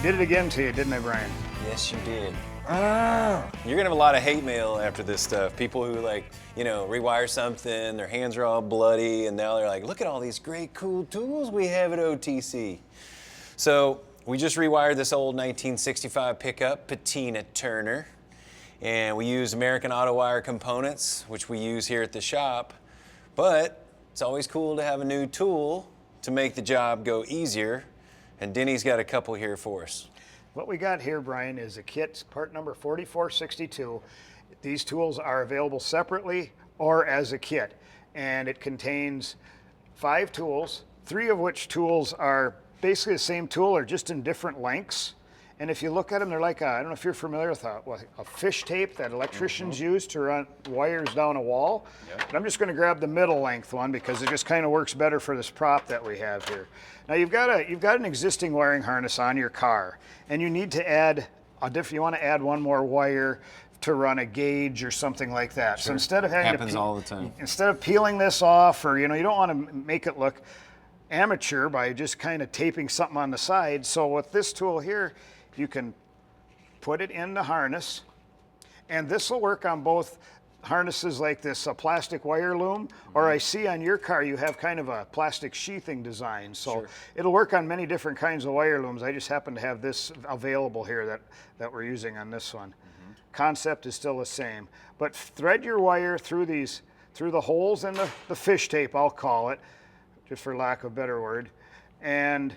did it again to you, didn't I, Brian? Yes, you did. You're gonna have a lot of hate mail after this stuff. People who rewire something, their hands are all bloody, and now they're like, look at all these great, cool tools we have at OTC. So we just rewired this old 1965 pickup, Patina Turner, and we use American Auto Wire components, which we use here at the shop, but it's always cool to have a new tool to make the job go easier, and Denny's got a couple here for us. What we got here, Brian, is a kit, part number 4462. These tools are available separately or as a kit, and it contains 5 tools, 3 of which tools are basically the same tool or just in different lengths. And if you look at them, they're like, I don't know if you're familiar with a fish tape that electricians use to run wires down a wall. Yep. But I'm just going to grab the middle length one because it just kind of works better for this prop that we have here. Now you've got an existing wiring harness on your car, and you need to add you want to add one more wire to run a gauge or something like that. Sure. So instead of having all the time. Instead of peeling this off, or you don't want to make it look amateur by just kind of taping something on the side. So with this tool here, you can put it in the harness, and this will work on both harnesses like this, a plastic wire loom, or I see on your car you have kind of a plastic sheathing design. So sure. It'll work on many different kinds of wire looms. I just happen to have this available here that we're using on this one. Concept is still the same, but thread your wire through the holes in the fish tape, I'll call it, just for lack of a better word. And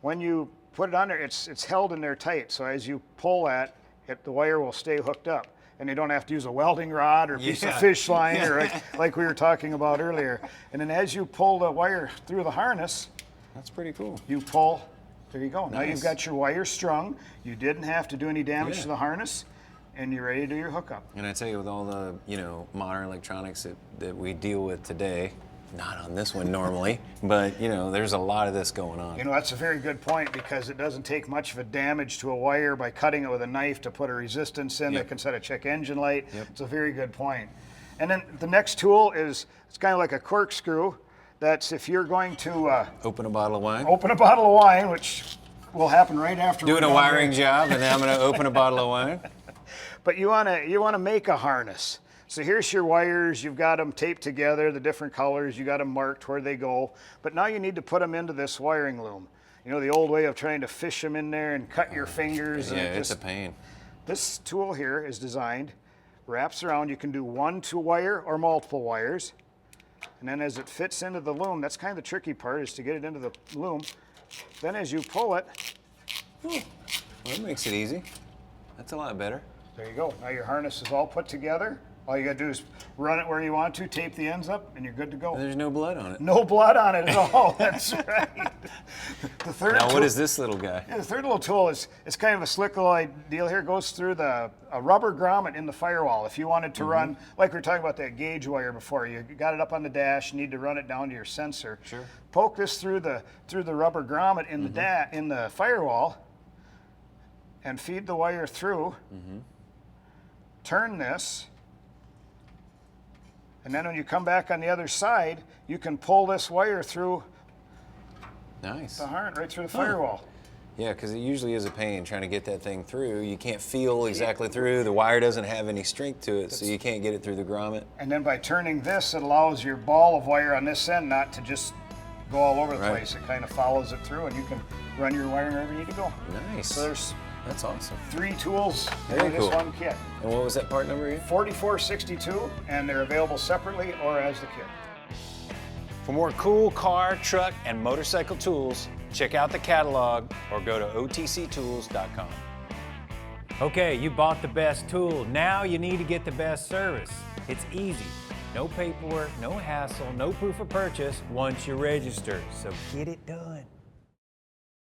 when you put it on there, it's held in there tight. So as you pull that, the wire will stay hooked up. And you don't have to use a welding rod or piece of fish line or like we were talking about earlier. And then as you pull the wire through the harness, that's pretty cool. You pull, there you go. Nice. Now you've got your wire strung. You didn't have to do any damage to the harness, and you're ready to do your hookup. And I tell you, with all the modern electronics that we deal with today, not on this one normally, but there's a lot of this going on. That's a very good point, because it doesn't take much of a damage to a wire by cutting it with a knife to put a resistance in that can set a check engine light. Yep. It's a very good point. And then the next tool it's kind of like a corkscrew. That's if you're going to open a bottle of wine. Open a bottle of wine, which will happen right after doing a wiring job, and then I'm going to open a bottle of wine. But you want to make a harness. So here's your wires, you've got them taped together, the different colors, you got them marked where they go, but now you need to put them into this wiring loom. The old way of trying to fish them in there and cut your fingers. Yeah, it's a pain. This tool here is designed, wraps around, you can do 1 2-wire or multiple wires, and then as it fits into the loom, that's kind of the tricky part, is to get it into the loom. Then as you pull it, well, that makes it easy. That's a lot better. There you go. Now your harness is all put together. All you gotta do is run it where you want to, tape the ends up, and you're good to go. There's no blood on it. No blood on it at all, that's right. The third now what is this little guy? Yeah, the third little tool is kind of a slick little deal here. It goes through a rubber grommet in the firewall. If you wanted to run, like we were talking about that gauge wire before, you got it up on the dash, you need to run it down to your sensor. Sure. Poke this through the rubber grommet in the firewall, and feed the wire through. Turn this. And then when you come back on the other side, you can pull this wire through the harness, right through the firewall. Yeah, because it usually is a pain trying to get that thing through. You can't feel exactly through. The wire doesn't have any strength to it, so you can't get it through the grommet. And then by turning this, it allows your ball of wire on this end not to just go all over the place. It kind of follows it through, and you can run your wiring wherever you need to go. Nice. So that's awesome. 3 tools in this one kit. And what was that part number again? 4462, and they're available separately or as the kit. For more cool car, truck, and motorcycle tools, check out the catalog or go to otctools.com. Okay, you bought the best tool. Now you need to get the best service. It's easy. No paperwork, no hassle, no proof of purchase once you register. So get it done.